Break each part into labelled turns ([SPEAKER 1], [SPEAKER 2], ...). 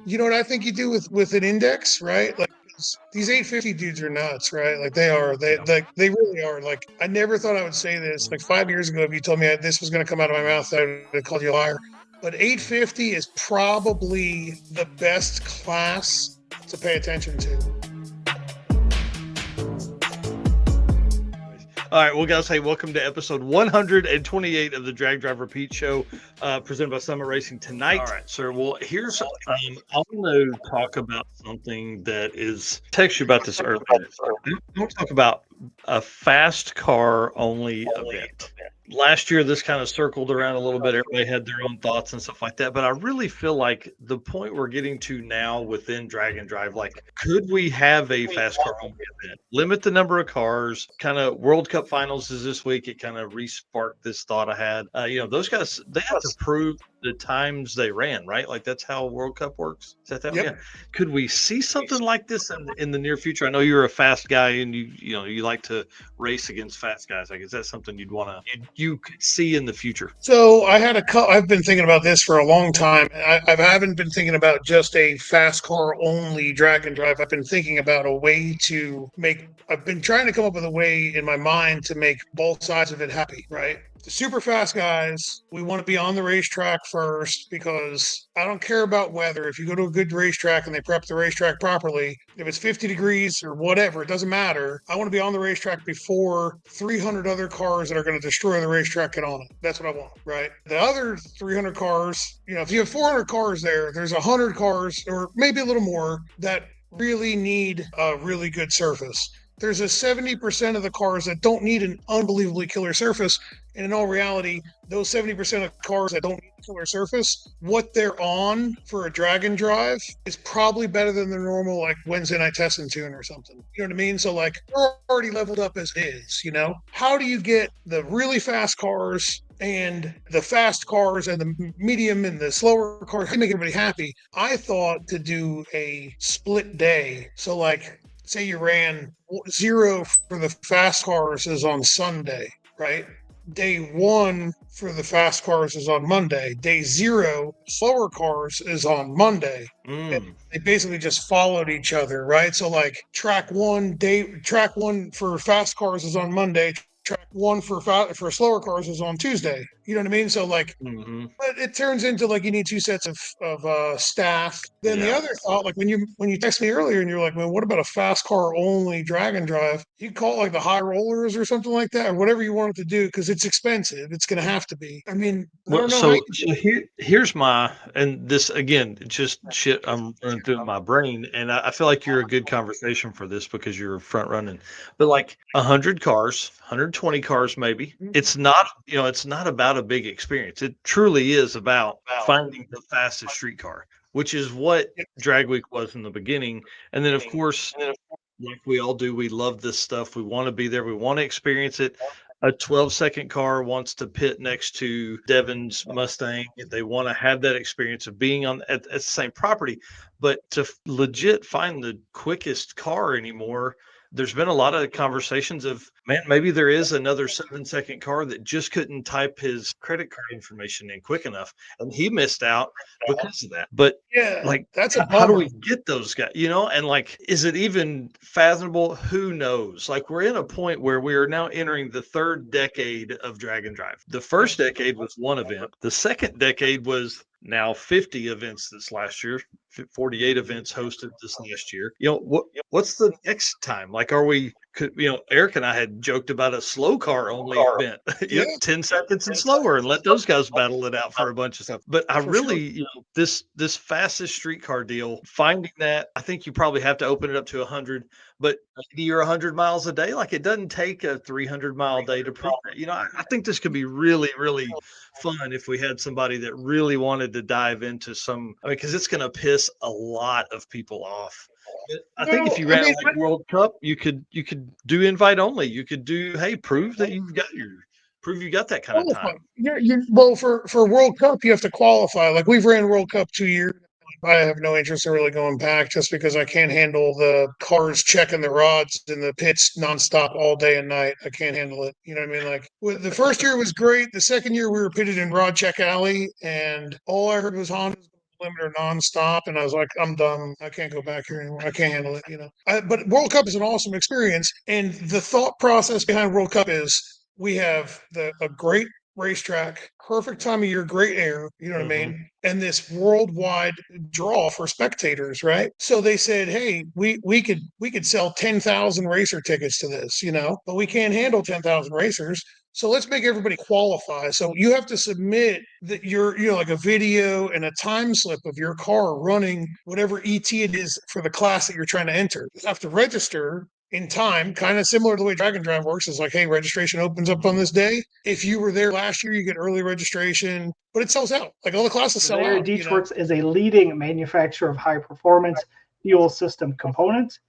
[SPEAKER 1] You know what I think you do with an index, right? Like these 850 dudes are nuts, right? Like they are,
[SPEAKER 2] Yeah.
[SPEAKER 1] they really are. Like I never thought I would say this. Like 5 years ago, if you told me this was going to come out of my mouth, I would have called you a liar. But 850 is probably the best class to pay attention to.
[SPEAKER 2] All right, well, guys, hey, welcome to episode 128 of the Drag Drive Repeat Show, presented by Summit Racing tonight. All right, sir. Well, here's I want to talk about something that is. Text you about this earlier. I want to talk about a fast car only event. Last year, this kind of circled around a little bit. Everybody had their own thoughts and stuff like that. But I really feel like the point we're getting to now within Drag and Drive, like, could we have a fast car only event? Limit the number of cars. Kind of World Cup finals is this week. It kind of re-sparked this thought I had. Those guys, they have to prove the times they ran, right? Like that's how World Cup works. Is that?
[SPEAKER 1] Yep.
[SPEAKER 2] Yeah. Could we see something like this in the near future? I know you're a fast guy and you like to race against fast guys. Like, is that something you'd want to you could see in the future?
[SPEAKER 1] So I've been thinking about this for a long time. I haven't been thinking about just a fast car only drag and drive. I've been thinking about a way to make. I've been trying to come up with a way in my mind to make both sides of it happy. Right. The super fast guys, we want to be on the racetrack first because I don't care about weather. If you go to a good racetrack and they prep the racetrack properly, if it's 50 degrees or whatever, it doesn't matter. I want to be on the racetrack before 300 other cars that are going to destroy the racetrack get on it. That's what I want, right? The other 300 cars, if you have 400 cars there, there's 100 cars or maybe a little more that really need a really good surface. There's a 70% of the cars that don't need an unbelievably killer surface. And in all reality, those 70% of cars that don't need a killer surface, what they're on for a drag and drive is probably better than the normal, like Wednesday night test and tune or something. You know what I mean? So, like, we're already leveled up as is. How do you get the really fast cars and the fast cars and the medium and the slower cars to make everybody happy? I thought to do a split day. So, like, say you ran 0 for the fast cars is on Sunday, right? Day 1 for the fast cars is on Monday. Day 0, slower cars is on Monday. They basically just followed each other, right? So like track one for fast cars is on Monday. Track one for slower cars is on Tuesday. You know what I mean? So like, but it turns into like you need 2 sets of staff. Then the other thought, like when you text me earlier and you're like, man, what about a fast car only drag and drive? You call it like the high rollers or something like that, or whatever you want it to do, because it's expensive. It's going to have to be. I mean, I
[SPEAKER 2] Well,
[SPEAKER 1] don't know how
[SPEAKER 2] so
[SPEAKER 1] you
[SPEAKER 2] so here's my and this again, just shit I'm running through my brain, and I feel like you're a good conversation for this because you're front running. But like 100 cars, 120 cars, maybe it's not about a big experience. It truly is about finding the fastest street car, which is what Drag Week was in the beginning. And then of course, like we all do, we love this stuff. We want to be there. We want to experience it. A 12-second car wants to pit next to Devin's Mustang. They want to have that experience of being at the same property. But to legit find the quickest car anymore, there's been a lot of conversations of, man, maybe there is another 7-second car that just couldn't type his credit card information in quick enough. And he missed out because of that. But
[SPEAKER 1] yeah,
[SPEAKER 2] like,
[SPEAKER 1] that's a
[SPEAKER 2] how do
[SPEAKER 1] bummer.
[SPEAKER 2] we get those guys, and like, is it even fathomable? Who knows? Like, we're in a point where we are now entering the third decade of drag and drive. The first decade was one event. The second decade was now 50 events this last year, 48 events hosted this last year. What's the next time? Like, Eric and I had joked about a slow car only event,
[SPEAKER 1] Yeah,
[SPEAKER 2] 10 seconds and slower, and let those guys battle it out for a bunch of stuff. But I
[SPEAKER 1] for sure.
[SPEAKER 2] really, this fastest streetcar deal, finding that, I think you probably have to open it up to 100, but 80 or 100 miles a day, like it doesn't take a 300-mile day to prove that. I think this could be really, really fun if we had somebody that really wanted to dive into because it's going to piss a lot of people off. I think if
[SPEAKER 1] Well,
[SPEAKER 2] you
[SPEAKER 1] I
[SPEAKER 2] ran
[SPEAKER 1] mean,
[SPEAKER 2] like World Cup, you could do invite only. You could do, hey, prove you got that kind of
[SPEAKER 1] qualify.
[SPEAKER 2] time.
[SPEAKER 1] Well, for World Cup, you have to qualify. Like we've ran World Cup 2 years. I have no interest in really going back just because I can't handle the cars checking the rods in the pits nonstop all day and night. I can't handle it. You know what I mean? Like the first year was great. The second year we were pitted in Rod Check Alley, and all I heard was Honda limiter nonstop, and I was like, I'm done. I can't go back here anymore. I can't handle it. But World Cup is an awesome experience, and the thought process behind World Cup is we have a great racetrack, perfect time of year, great air. You know what I mean? And this worldwide draw for spectators, right? So they said, hey, we could sell 10,000 racer tickets to this, but we can't handle 10,000 racers. So let's make everybody qualify. So you have to submit that like a video and a time slip of your car running whatever ET it is for the class that you're trying to enter. You have to register in time, kind of similar to the way Drag and Drive works. Is like, hey, registration opens up on this day. If you were there last year, you get early registration, but it sells out. Like all the classes sell out.
[SPEAKER 3] Deechworks is a leading manufacturer of high performance fuel system components.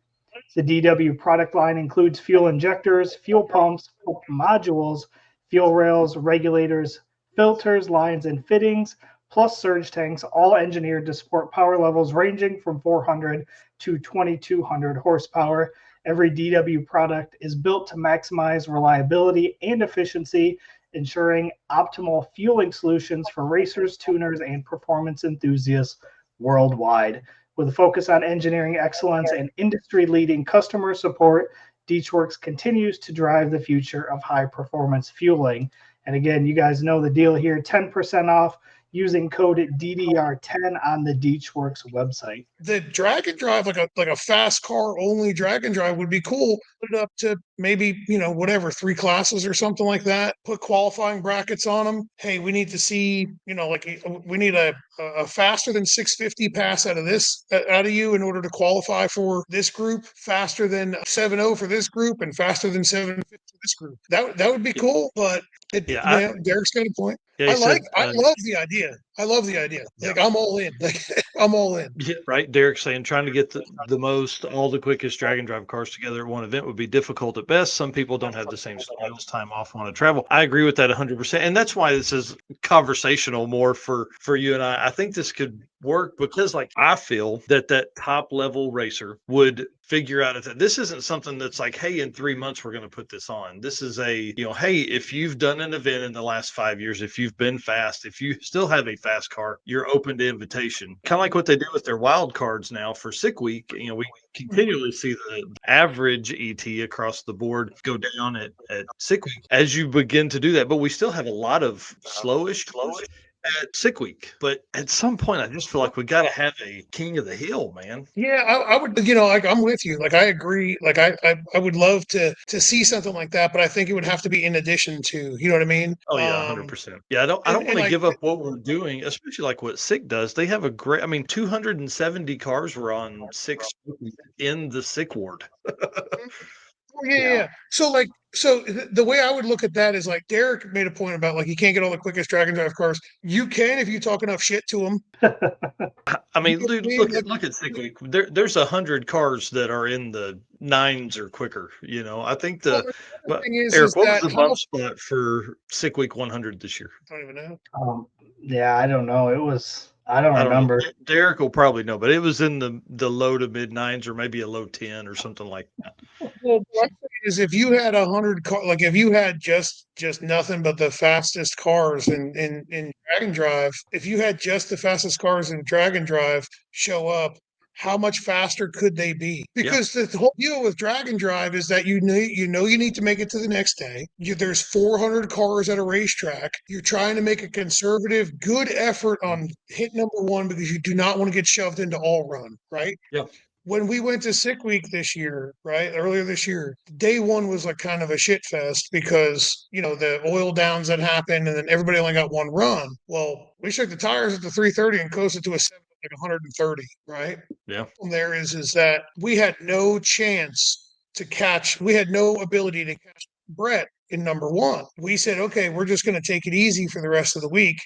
[SPEAKER 3] The DW product line includes fuel injectors, fuel pumps, modules, fuel rails, regulators, filters, lines, and fittings, plus surge tanks, all engineered to support power levels ranging from 400 to 2200 horsepower. Every DW product is built to maximize reliability and efficiency, ensuring optimal fueling solutions for racers, tuners, and performance enthusiasts worldwide. With a focus on engineering excellence and industry-leading customer support, Deechworks continues to drive the future of high-performance fueling. And again, you guys know the deal here, 10% off using code DDR10 on the Deechworks website.
[SPEAKER 1] The Drag and Drive, like a fast car only Drag and Drive would be cool. Put it up to maybe, whatever, 3 classes or something like that. Put qualifying brackets on them. Hey, we need to see, we need a faster than 650 pass out of you in order to qualify for this group, faster than 7.0 for this group, and faster than 750 for this group. That would be cool, but Derek's got a point.
[SPEAKER 2] Yeah,
[SPEAKER 1] I love the idea. I love the idea. Like I'm all in. Like I'm all in.
[SPEAKER 2] Yeah, right. Derek's saying trying to get all the quickest Drag and Drive cars together at one event would be difficult at best. Some people don't have the same styles, time off, want to travel. I agree with that 100%. And that's why this is conversational more for you and I. I think this could work because I feel that top level racer would figure out that this isn't something that's like, hey, in 3 months we're going to put this on. This is hey, if you've done an event in the last 5 years, if you've been fast, if you still have a fast car, you're open to invitation. Kind of like what they do with their wild cards now for Sick Week. We continually see the average ET across the board go down at Sick Week as you begin to do that. But we still have a lot of slowish at Sick Week. But at some point, I just feel like we got to have a king of the hill, man.
[SPEAKER 1] Yeah, I would, I'm with you. Like, I agree. Like, I would love to see something like that, but I think it would have to be in addition to, you know what I mean?
[SPEAKER 2] Oh yeah, 100%. Yeah, I don't want to give up what we're doing, especially like what Sick does. They have 270 cars were on Sick in the Sick ward.
[SPEAKER 1] Yeah. So the way I would look at that is like Derek made a point about like you can't get all the quickest Drag and Drive cars. You can if you talk enough shit to them.
[SPEAKER 2] I mean, dude, look at Sick Week. There's 100 cars that are in the 9s or quicker. I think the thing is, Eric, what was the bump spot for Sick Week 100 this year?
[SPEAKER 1] I don't even
[SPEAKER 3] know. Yeah, I don't know. It was. I don't remember.
[SPEAKER 2] Derek will probably know, but it was in the low to mid 9s or maybe a low 10 or something like that.
[SPEAKER 1] Well, what is if you had 100 cars, like if you had just nothing but the fastest cars in Drag and Drive, if you had just the fastest cars in Drag and Drive show up, how much faster could they be? Because the whole deal with Drag and Drive is that you need to make it to the next day. There's 400 cars at a racetrack. You're trying to make a conservative, good effort on hit number 1 because you do not want to get shoved into all run, right?
[SPEAKER 2] Yeah.
[SPEAKER 1] When we went to Sick Week earlier this year, day 1 was like kind of a shit fest because, the oil downs that happened and then everybody only got 1 run. Well, we shook the tires at the 330 and coasted to a 130, right?
[SPEAKER 2] Yeah.
[SPEAKER 1] There is that we had no chance to catch. We had no ability to catch Brett in number 1. We said, okay, we're just going to take it easy for the rest of the week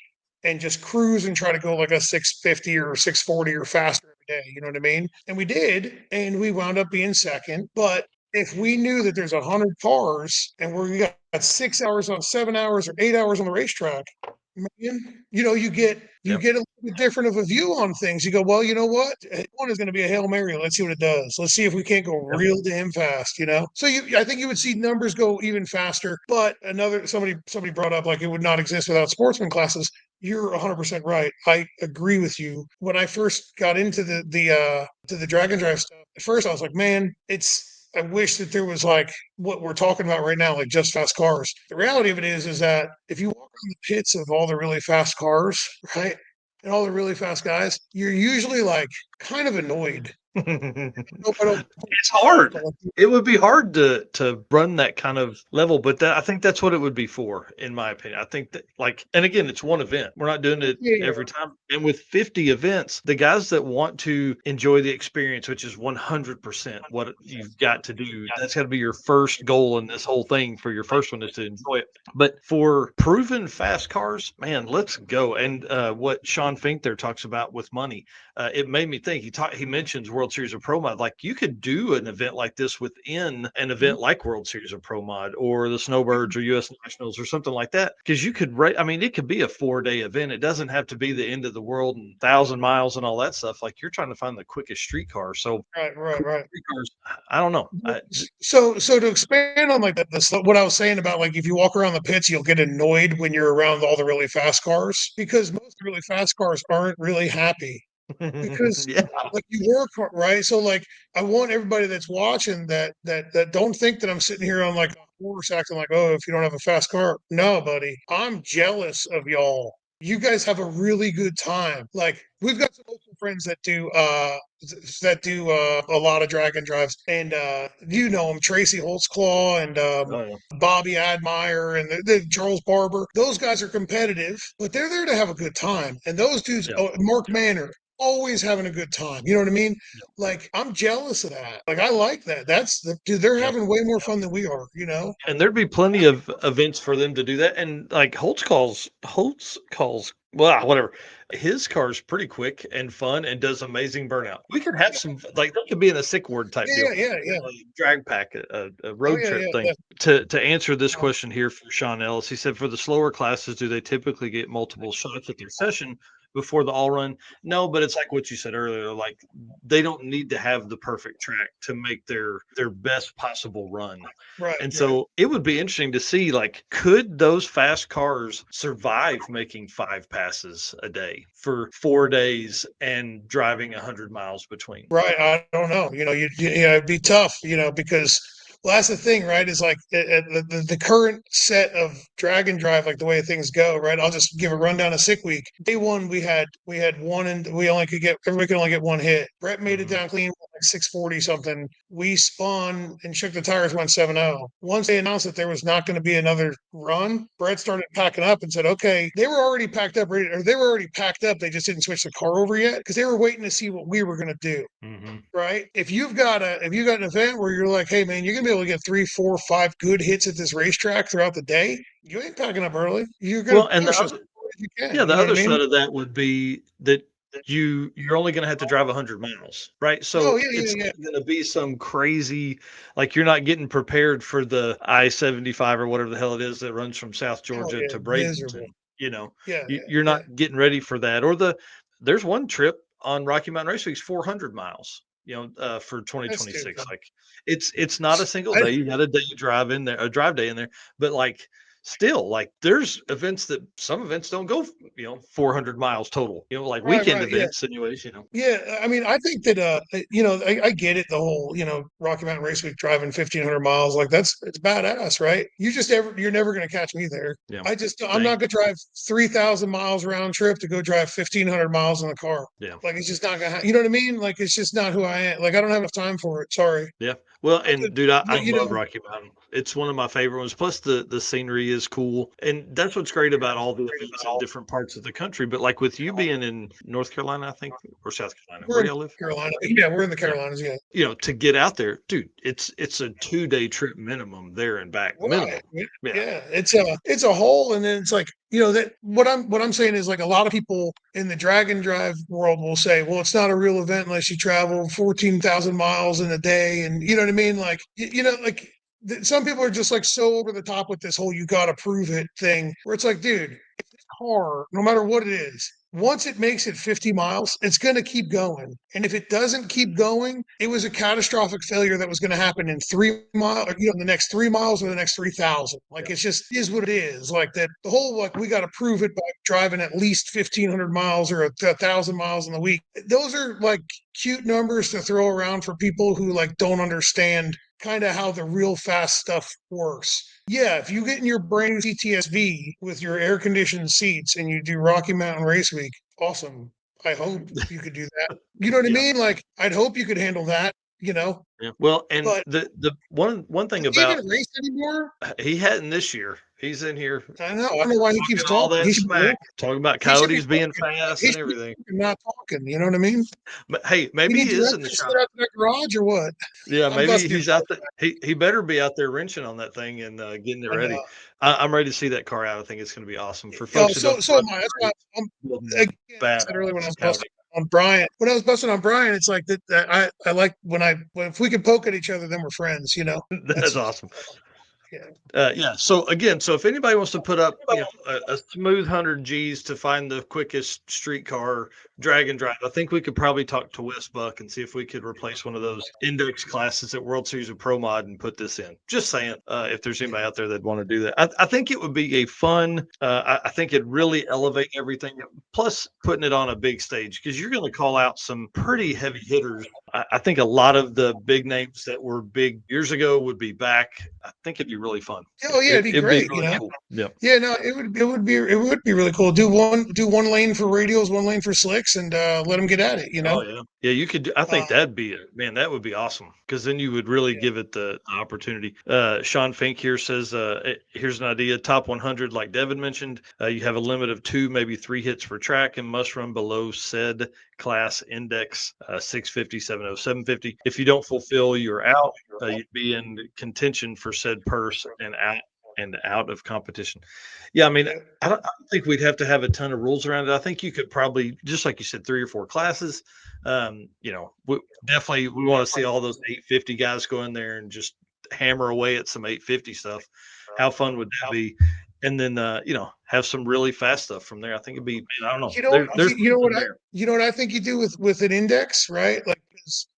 [SPEAKER 1] and just cruise and try to go like a 650 or 640 or faster every day. You know what I mean? And we did, and we wound up being second. But if we knew that there's 100 cars and we got 6 hours on 7 hours or 8 hours on the racetrack, man, you get a little bit different of a view on things. You go, well, you know what? One is going to be a Hail Mary. Let's see what it does. Let's see if we can't go real damn fast, So I think you would see numbers go even faster. But somebody brought up like it would not exist without sportsman classes. you're 100% right. I agree with you. When I first got into the drag and drive stuff, at first I was like, man, I wish that there was like what we're talking about right now, like just fast cars. The reality of it is that if you walk around the pits of all the really fast cars, right, and all the really fast guys, you're usually like kind of annoyed.
[SPEAKER 2] It's hard. It would be hard to run that kind of level, but I think that's what it would be for, in my opinion. I think that and again, it's one event. We're not doing it
[SPEAKER 1] Yeah.
[SPEAKER 2] every time. And with 50 events, the guys that want to enjoy the experience, which is 100% what you've got to do, that's got to be your first goal in this whole thing. For your first one is to enjoy it. But for proven fast cars, man, let's go. And what Sean Fink there talks about with money, it made me think. He mentions World Series of Pro Mod. Like, you could do an event like this within an event like World Series of Pro Mod or the Snowbirds or U.S. Nationals or something like that, because you could I mean, it could be a 4-day event. It doesn't have to be the end of the world and 1,000 miles and all that stuff. Like, you're trying to find the quickest streetcar. So
[SPEAKER 1] Right.
[SPEAKER 2] street cars, I don't know.
[SPEAKER 1] So to expand on like what I was saying about like if you walk around the pits, you'll get annoyed when you're around all the really fast cars because most really fast cars aren't really happy because
[SPEAKER 2] Yeah.
[SPEAKER 1] like you work hard, right. So like I want everybody that's watching that don't think that I'm sitting here on like a horse acting like, oh, if you don't have a fast car. No, buddy, I'm jealous of y'all. You guys have a really good time. Like we've got some local friends that do a lot of drag and drives, and you know them, Tracy Holtzclaw and
[SPEAKER 2] Oh, yeah.
[SPEAKER 1] Bobby Admire and the Charles Barber. Those guys are competitive, but they're there to have a good time. And those dudes,
[SPEAKER 2] Yeah.
[SPEAKER 1] Mark Manor, always having a good time. You know what I mean?
[SPEAKER 2] Yeah.
[SPEAKER 1] Like I'm jealous of that. Like I like that. Dude. They're
[SPEAKER 2] Yeah.
[SPEAKER 1] having way more fun than we are. You know?
[SPEAKER 2] And there'd be plenty of events for them to do that. And like well, whatever. His car's pretty quick and fun and does amazing burnout. We could have some, like, that could be in a sick word type deal.
[SPEAKER 1] Yeah.
[SPEAKER 2] Drag pack, a
[SPEAKER 1] Oh
[SPEAKER 2] road
[SPEAKER 1] yeah,
[SPEAKER 2] trip
[SPEAKER 1] yeah,
[SPEAKER 2] thing.
[SPEAKER 1] yeah.
[SPEAKER 2] To answer this question here for Sean Ellis, he said, for the slower classes, do they typically get multiple shots at their session before the all run? No, but it's like what you said earlier. Like, they don't need to have the perfect track to make their best possible run.
[SPEAKER 1] Right.
[SPEAKER 2] And
[SPEAKER 1] right.
[SPEAKER 2] so it would be interesting to see, like, could those fast cars survive making 5 passes a day for 4 days and driving 100 miles between?
[SPEAKER 1] Right. I don't know. It'd be tough, because well, that's the thing, right? Is like the current set of drag and drive, like the way things go, right? I'll just give a rundown of sick week. Day one, we had one, and everybody could only get one hit. Brett made it
[SPEAKER 2] Mhm.
[SPEAKER 1] down clean, like 640 something. We spun and shook the tires, went 7-0. Once they announced that there was not going to be another run, Brett started packing up and said, "Okay." They were already packed up, ready, or they were already packed up. They just didn't switch the car over yet because they were waiting to see what we were going to do.
[SPEAKER 2] Mhm.
[SPEAKER 1] Right? If you've got an event where you're like, hey man, you're gonna be able to get 3, 4, 5 good hits at this racetrack throughout the day, you ain't packing up early. You're gonna
[SPEAKER 2] Well, and
[SPEAKER 1] push as hard as you can.
[SPEAKER 2] yeah,
[SPEAKER 1] You
[SPEAKER 2] the
[SPEAKER 1] know what I
[SPEAKER 2] other
[SPEAKER 1] mean?
[SPEAKER 2] side of that would be that you're only going to have to drive 100 miles, right?
[SPEAKER 1] Oh
[SPEAKER 2] So
[SPEAKER 1] yeah,
[SPEAKER 2] it's
[SPEAKER 1] yeah,
[SPEAKER 2] not going to be some crazy, like, you're not getting prepared for the I-75 or whatever the hell it is that runs from South
[SPEAKER 1] yeah. Oh
[SPEAKER 2] Georgia
[SPEAKER 1] yeah,
[SPEAKER 2] to
[SPEAKER 1] miserable.
[SPEAKER 2] Bradenton. You know,
[SPEAKER 1] Yeah,
[SPEAKER 2] you're
[SPEAKER 1] yeah,
[SPEAKER 2] not getting ready for that. Or there's one trip on Rocky Mountain Raceway's 400 miles. For
[SPEAKER 1] that's
[SPEAKER 2] 2026,
[SPEAKER 1] stupid.
[SPEAKER 2] like, it's not a single day. You got a day drive in there, a drive day in there, but like, still, like, there's events that some events don't go, 400 miles total, like weekend
[SPEAKER 1] Right, yeah.
[SPEAKER 2] events anyways.
[SPEAKER 1] Yeah, I mean, I think that I get it. The whole Rocky Mountain Race Week driving 1,500 miles, like it's badass, right? You're never going to catch me there.
[SPEAKER 2] Yeah.
[SPEAKER 1] I'm not going to drive 3,000 miles round trip to go drive 1,500 miles in the car.
[SPEAKER 2] Yeah.
[SPEAKER 1] Like it's just not going to. You know what I mean? Like it's just not who I am. Like I don't have enough time for it. Sorry.
[SPEAKER 2] Yeah. Well, and dude, I
[SPEAKER 1] But
[SPEAKER 2] love Rocky Mountain. It's one of my favorite ones. Plus the scenery is cool. And that's what's great about all the events in different parts of the country. But like, with you being in North Carolina, I think, or South Carolina,
[SPEAKER 1] we're
[SPEAKER 2] where
[SPEAKER 1] in
[SPEAKER 2] y'all live?
[SPEAKER 1] Carolina. Yeah, we're in the
[SPEAKER 2] Yeah.
[SPEAKER 1] Carolinas. Yeah.
[SPEAKER 2] To get out there, dude, it's a 2-day trip minimum there and back. Minimum.
[SPEAKER 1] Right.
[SPEAKER 2] Yeah.
[SPEAKER 1] Yeah. It's a whole, and then it's like, that what I'm saying is like a lot of people in the drag and drive world will say, well, it's not a real event unless you travel 14,000 miles in a day. And you know what I mean? Like, like some people are just like so over the top with this whole, you got to prove it thing where it's like, dude, if this car, no matter what it is, once it makes it 50 miles, it's going to keep going. And if it doesn't keep going, it was a catastrophic failure that was going to happen in 3 miles, or, the next 3 miles or the next 3,000. Like, it's just is what it is. Like that, the whole, like, we got to prove it by driving at least 1,500 miles or 1,000 miles in the week. Those are like cute numbers to throw around for people who like don't understand kind of how the real fast stuff works. Yeah, if you get in your brand new CTSV with your air conditioned seats and you do Rocky Mountain Race Week, awesome. I hope you could do that. You know what I
[SPEAKER 2] Yeah.
[SPEAKER 1] mean? Like, I'd hope you could handle that,
[SPEAKER 2] Yeah. Well, and
[SPEAKER 1] But
[SPEAKER 2] the one thing
[SPEAKER 1] does he
[SPEAKER 2] about
[SPEAKER 1] even race anymore?
[SPEAKER 2] he hadn't this year. He's in here
[SPEAKER 1] I know. I don't know why he keeps
[SPEAKER 2] talking all
[SPEAKER 1] talking.
[SPEAKER 2] that
[SPEAKER 1] He should be,
[SPEAKER 2] smack, talking about
[SPEAKER 1] he should be
[SPEAKER 2] coyotes being
[SPEAKER 1] talking.
[SPEAKER 2] fast
[SPEAKER 1] He
[SPEAKER 2] and
[SPEAKER 1] should be
[SPEAKER 2] everything.
[SPEAKER 1] talking, not talking. You know what I mean?
[SPEAKER 2] But hey,
[SPEAKER 1] He
[SPEAKER 2] maybe he
[SPEAKER 1] needs
[SPEAKER 2] is in the
[SPEAKER 1] directions to
[SPEAKER 2] shop.
[SPEAKER 1] get out to that garage or what?
[SPEAKER 2] Yeah,
[SPEAKER 1] I'm
[SPEAKER 2] maybe
[SPEAKER 1] busting your
[SPEAKER 2] he's out there. He better be out there wrenching on that thing and getting it
[SPEAKER 1] I
[SPEAKER 2] ready.
[SPEAKER 1] know.
[SPEAKER 2] I'm ready to see that car out. I think it's going to be awesome for
[SPEAKER 1] Oh,
[SPEAKER 2] folks that don't
[SPEAKER 1] so
[SPEAKER 2] run
[SPEAKER 1] am I. That's why again, I
[SPEAKER 2] fast
[SPEAKER 1] said earlier when I was
[SPEAKER 2] coyotes.
[SPEAKER 1] busting on Brian. When I was busting on Brian, it's like that I like when if we can poke at each other, then we're friends.
[SPEAKER 2] That's awesome.
[SPEAKER 1] Yeah.
[SPEAKER 2] Yeah. So again, so if anybody wants to put up, a smooth 100 G's to find the quickest street car drag and drive, I think we could probably talk to Wes Buck and see if we could replace one of those index classes at World Series of Pro Mod and put this in. Just saying, if there's anybody out there that want to do that, I think it would be a fun. I think it'd really elevate everything. Plus, putting it on a big stage because you're going to call out some pretty heavy hitters. I think a lot of the big names that were big years ago would be back. I think it'd be really fun.
[SPEAKER 1] Oh yeah, it'd be great.
[SPEAKER 2] Cool. Yeah.
[SPEAKER 1] Yeah, no, it would be really cool. Do one lane for radials, one lane for slicks, and let them get at it.
[SPEAKER 2] Oh yeah. Yeah, you could. I think
[SPEAKER 1] Uh,
[SPEAKER 2] that'd be it, man. That would be awesome because then you would really give it the opportunity. Sean Fink here says, "Here's an idea: top 100, like Devin mentioned. You have a limit of 2, maybe 3 hits per track, and must run below said class index 650, 70, 750. If you don't fulfill, you're out. You'd be in contention for said purse and out of competition." Yeah, I mean, I don't think we'd have to have a ton of rules around it. I think you could probably, just like you said, 3 or 4 classes. Definitely we want to see all those 850 guys go in there and just hammer away at some 850 stuff. How fun would that be? And then have some really fast stuff from there. I think it'd be, I don't know. There's
[SPEAKER 1] you know what I think you do with an index, right? Like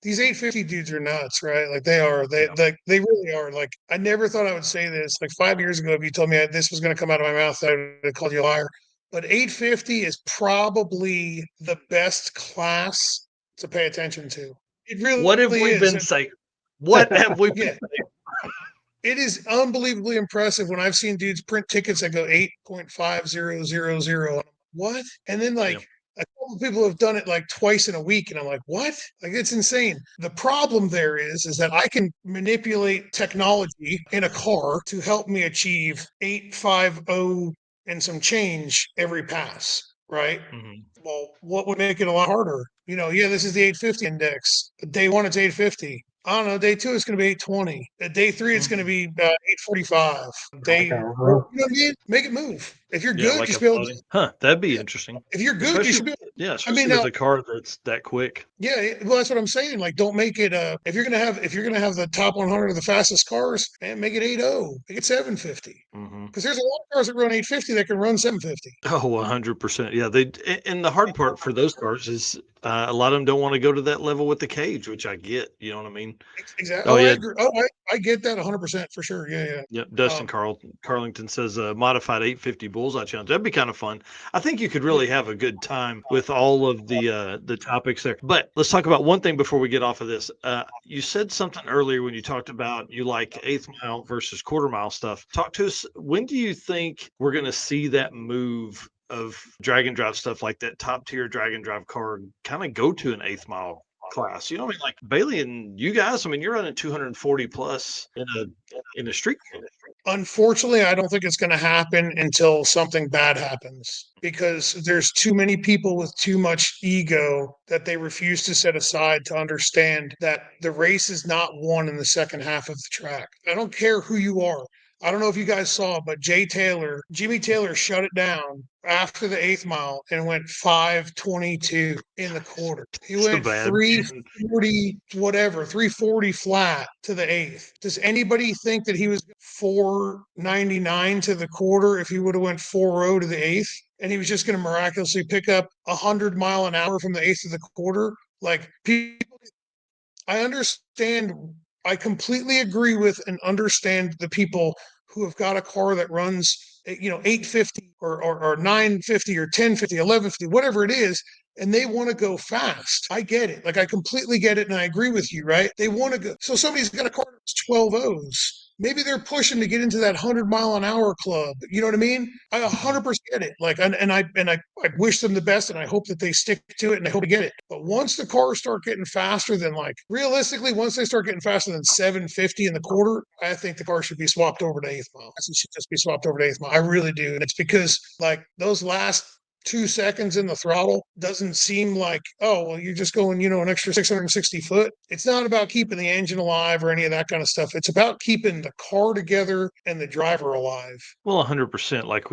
[SPEAKER 1] these 850 dudes are nuts, right? Like they are, they really are. Like I never thought I would say this. Like 5 years ago, if you told me this was going to come out of my mouth, I would have called you a liar. But 850 is probably the best class to pay attention to. It really
[SPEAKER 2] what have we
[SPEAKER 1] is.
[SPEAKER 2] been saying? What have we been
[SPEAKER 1] Yeah. It is unbelievably impressive when I've seen dudes print tickets that go 8.5000. What? And then like a couple of people have done it like twice in a week, and I'm like, what? Like it's insane. The problem there is that I can manipulate technology in a car to help me achieve 850 and some change every pass, right?
[SPEAKER 2] Mhm.
[SPEAKER 1] Well, what would make it a lot harder? This is the 850 index. Day one, it's 850. I don't know. Day two, it's going to be 820. At day three, it's going to be 845. You know what I mean? Make it move. If you're good,
[SPEAKER 2] like
[SPEAKER 1] you
[SPEAKER 2] a
[SPEAKER 1] should be able to.
[SPEAKER 2] floating. That'd be interesting.
[SPEAKER 1] If you're good, you should be.
[SPEAKER 2] Especially
[SPEAKER 1] now,
[SPEAKER 2] with a car that's that quick.
[SPEAKER 1] yeah, well, that's what I'm saying. Like, don't make it. If you're gonna have the top 100 of the fastest cars, and make it 80, make it 750. Because there's a lot of cars that run 850 that can run 750.
[SPEAKER 2] Oh, 100%. Yeah, and the hard part for those cars is a lot of them don't want to go to that level with the cage, which I get. You know what I mean?
[SPEAKER 1] Exactly.
[SPEAKER 2] Oh
[SPEAKER 1] I
[SPEAKER 2] yeah.
[SPEAKER 1] agree. I get that 100% for sure. Yeah.
[SPEAKER 2] Yep. Dustin Carlington says modified 850 bullseye challenge. That'd be kind of fun. I think you could really have a good time with all of the topics there. But let's talk about one thing before we get off of this. You said something earlier when you talked about you like 8th mile versus quarter mile stuff. Talk to us. When do you think we're going to see that move of drag and drive stuff, like that top tier drag and drive car, kind of go to an 8th mile class? You know what I mean? Like Bailey and you guys, I mean, you're running 240 plus in a street.
[SPEAKER 1] Unfortunately, I don't think it's going to happen until something bad happens, because there's too many people with too much ego that they refuse to set aside to understand that the race is not won in the second half of the track. I don't care who you are. I don't know if you guys saw, but Jimmy Taylor shut it down after the 8th mile and went 5:22 in the quarter. He went 3:40 whatever, 3:40 flat to the 8th. Does anybody think that he was 4:99 to the quarter if he would have went 4:0 to the 8th? and he was just going to miraculously pick up 100 mile an hour from the eighth of the quarter. Like people, I understand. I completely agree with and understand the people who have got a car that runs, 850 or 950 or 1050, 1150, whatever it is, and they want to go fast. I get it. Like I completely get it, and I agree with you, right? They want to go. So somebody's got a car that's 12 O's. Maybe they're pushing to get into that 100-mile-an-hour club. You know what I mean? I 100% get it. Like, and I wish them the best, and I hope that they stick to it, and I hope to get it. But once the cars start getting faster than, like, realistically, once they start getting faster than 750 in the quarter, I think the car should be swapped over to eighth mile. It should just be swapped over to eighth mile. I really do, and it's because like those last 2 seconds in the throttle doesn't seem like, oh, well, you're just going, an extra 660 foot. It's not about keeping the engine alive or any of that kind of stuff. It's about keeping the car together and the driver alive.
[SPEAKER 2] Well, 100%. Like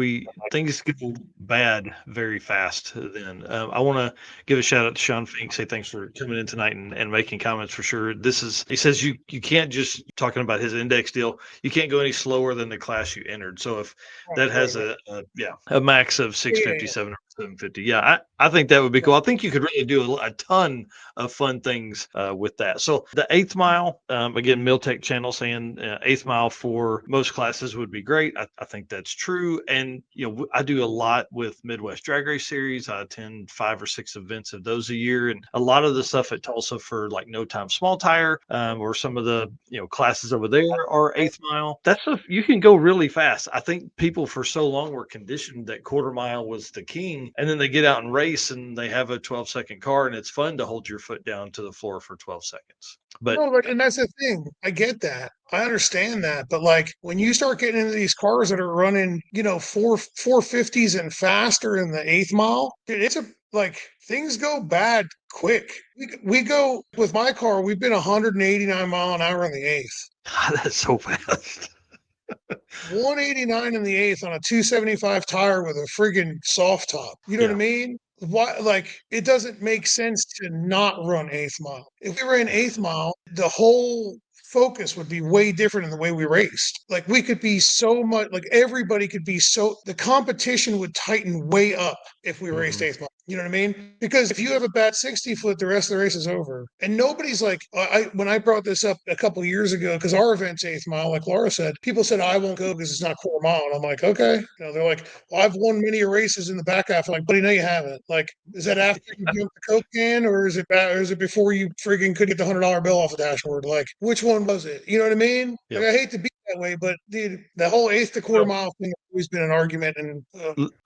[SPEAKER 2] things go bad very fast. Then I want to give a shout out to Sean Fink. Say thanks for coming in tonight and making comments for sure. He says you can't just talking about his index deal. You can't go any slower than the class you entered. So if that has a max of 657 or 750, I think that would be cool. I think you could really do a ton of fun things with that. So the eighth mile, again, Miltech channel saying eighth mile for most classes would be great. I think that's true. And, I do a lot with Midwest Drag Race Series. I attend 5 or 6 events of those a year. And a lot of the stuff at Tulsa for like No Time Small Tire or some of the, classes over there are eighth mile. That's you can go really fast. I think people for so long were conditioned that quarter mile was the king. And then they get out and race and they have a 12-second car, and it's fun to hold your foot down to the floor for 12 seconds.
[SPEAKER 1] And that's the thing. I get that. I understand that. But like when you start getting into these cars that are running, 450s and faster in the eighth mile, dude, things go bad quick. We go with my car, we've been 189 mile an hour in the eighth.
[SPEAKER 2] That's so fast.
[SPEAKER 1] 189 in the eighth on a 275 tire with a friggin' soft top. You know what I mean? Why? Like, it doesn't make sense to not run eighth mile. If we ran eighth mile, the whole focus would be way different in the way we raced. Like, we could be so much, like, everybody could be the competition would tighten way up if we raced eighth mile. You know what I mean? Because if you have a bad 60 foot, the rest of the race is over. And nobody's like, when I brought this up a couple of years ago, because our event's eighth mile, like Laura said, people said, I won't go because it's not quarter mile. And I'm like, okay. They're like, well, I've won many races in the back half. I'm like, buddy, no, you haven't. Like, is that after you jumped the Coke can, or is it before you friggin' could get the $100 bill off the dashboard? Like, which one was it? You know what I mean? Yep. Like, I hate to be that way, but dude, the whole eighth to quarter mile thing has always been an argument. And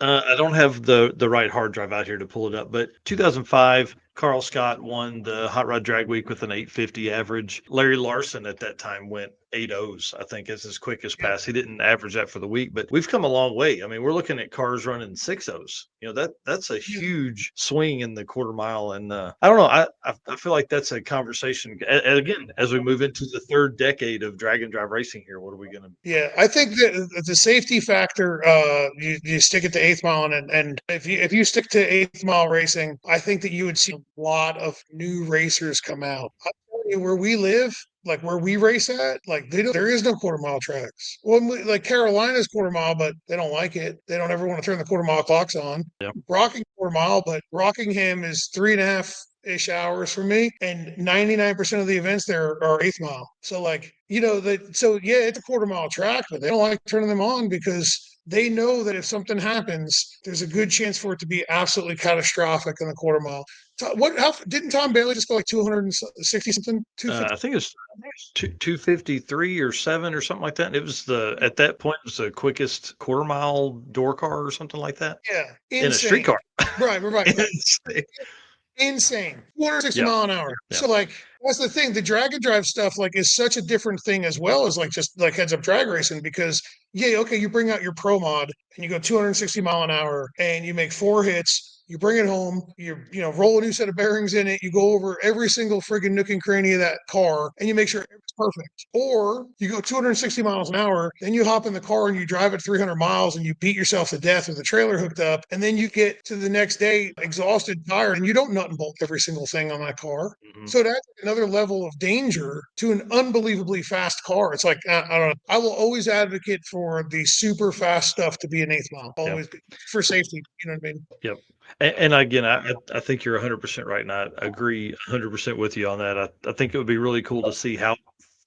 [SPEAKER 2] I don't have the right hard drive out here to pull it up, but 2005, Carl Scott won the Hot Rod Drag Week with an 850 average. Larry Larson at that time went 8 O's, I think, is his quickest pass. He didn't average that for the week, but we've come a long way. I mean, we're looking at cars running 6 O's. That's a huge swing in the quarter mile. And I don't know. I feel like that's a conversation. And again, as we move into the third decade of drag and drive racing here, what are we going to?
[SPEAKER 1] Yeah, I think that the safety factor, you stick it to eighth mile, and if you stick to eighth mile racing, I think that you would see a lot of new racers come out. I'm telling you, where we live, like where we race at, like there is no quarter mile tracks. Well, like Carolina's quarter mile, but they don't like it. They don't ever want to turn the quarter mile clocks on.
[SPEAKER 2] Yep.
[SPEAKER 1] Rocking quarter mile, but Rockingham is 3.5-ish hours for me, and 99% of the events there are eighth mile. So like, it's a quarter mile track, but they don't like turning them on because they know that if something happens, there's a good chance for it to be absolutely catastrophic in the quarter mile. Didn't Tom Bailey just go like 260 something?
[SPEAKER 2] I think it's 253 or 7 or something like that. It was at that point, it was the quickest quarter mile door car or something like that.
[SPEAKER 1] Yeah.
[SPEAKER 2] In a street car.
[SPEAKER 1] Right. Insane. 260 mile an hour. Yeah. So like, that's the thing. The drag and drive stuff like is such a different thing as well as like just like heads up drag racing, because you bring out your pro mod and you go 260 mile an hour and you make 4 hits you bring it home, roll a new set of bearings in it, you go over every single friggin' nook and cranny of that car, and you make sure it's perfect. Or you go 260 miles an hour, then you hop in the car and you drive it 300 miles and you beat yourself to death with the trailer hooked up, and then you get to the next day exhausted, tired, and you don't nut and bolt every single thing on that car.
[SPEAKER 2] Mhm.
[SPEAKER 1] So that's another level of danger to an unbelievably fast car. It's like, I don't know. I will always advocate for the super fast stuff to be an eighth mile, always be, for safety. You know what I mean?
[SPEAKER 2] Yep. And again, I think you're 100% right, and I agree 100% with you on that. I think it would be really cool to see how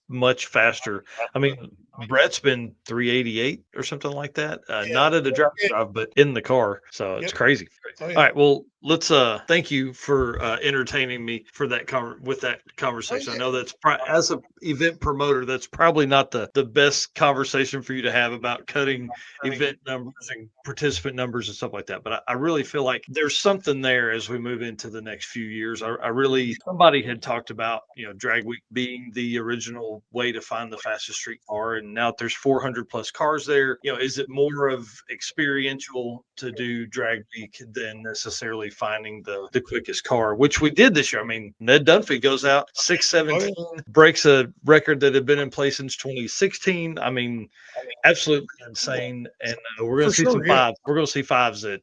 [SPEAKER 2] much faster. I mean, Brett's been 388 or something like that.
[SPEAKER 1] Yeah.
[SPEAKER 2] Not at a drive, but in the car. So it's
[SPEAKER 1] Yep.
[SPEAKER 2] crazy.
[SPEAKER 1] Oh, yeah.
[SPEAKER 2] All right. Well, let's thank you for entertaining me for that with that conversation. I know that's as a event promoter, that's probably not the best conversation for you to have about cutting event numbers and participant numbers and stuff like that. But I really feel like there's something there as we move into the next few years. I really, somebody had talked about, Drag Week being the original way to find the fastest street car. And now that there's 400 plus cars there, is it more of experiential to do Drag Week than necessarily finding the quickest car, which we did this year? I mean, Ned Dunphy goes out 6:17, breaks a record that had been in place since 2016. I mean, absolutely insane. And we're going to
[SPEAKER 1] For
[SPEAKER 2] see
[SPEAKER 1] sure,
[SPEAKER 2] some
[SPEAKER 1] yeah.
[SPEAKER 2] fives. We're going to see fives at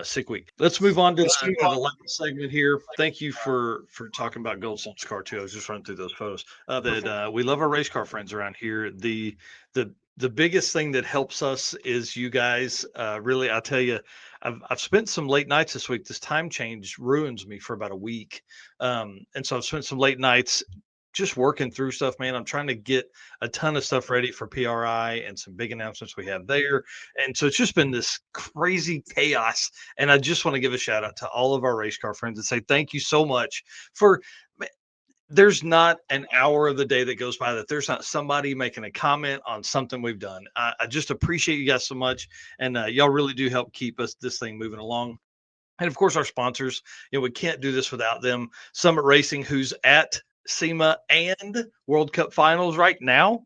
[SPEAKER 2] Sick Week. Let's move on to the last segment here. Thank you for talking about Goldstone's car too. I was just running through those photos. That we love our race car friends around here. The biggest thing that helps us is you guys. Really, I tell you, I've spent some late nights this week. This time change ruins me for about a week, and so I've spent some late nights just working through stuff, man. I'm trying to get a ton of stuff ready for PRI and some big announcements we have there. And so it's just been this crazy chaos. And I just want to give a shout out to all of our race car friends and say thank you so much for. There's not an hour of the day that goes by that there's not somebody making a comment on something we've done. I just appreciate you guys so much. And y'all really do help keep this thing moving along. And of course, our sponsors, we can't do this without them. Summit Racing, who's at SEMA and World Cup finals right now,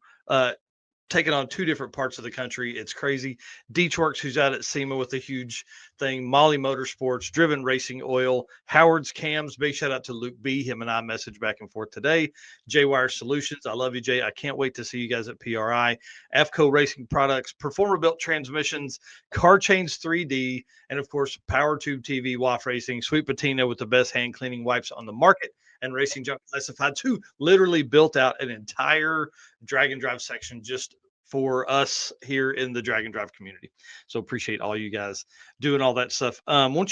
[SPEAKER 2] taking on two different parts of the country. It's crazy. Deechworks, who's out at SEMA with a huge thing. Molly Motorsports, Driven Racing Oil, Howard's Cams. Big shout out to Luke B. Him and I messaged back and forth today. J-Wire Solutions. I love you, Jay. I can't wait to see you guys at PRI. AFCO Racing Products, Performer Built Transmissions, Car Chains 3D, and of course, PowerTube TV, WAF Racing, Sweet Patina with the best hand cleaning wipes on the market, and Racing Junk Classified, who literally built out an entire drag and drive section just for us here in the drag and drive community. So appreciate all you guys doing all that stuff. Won't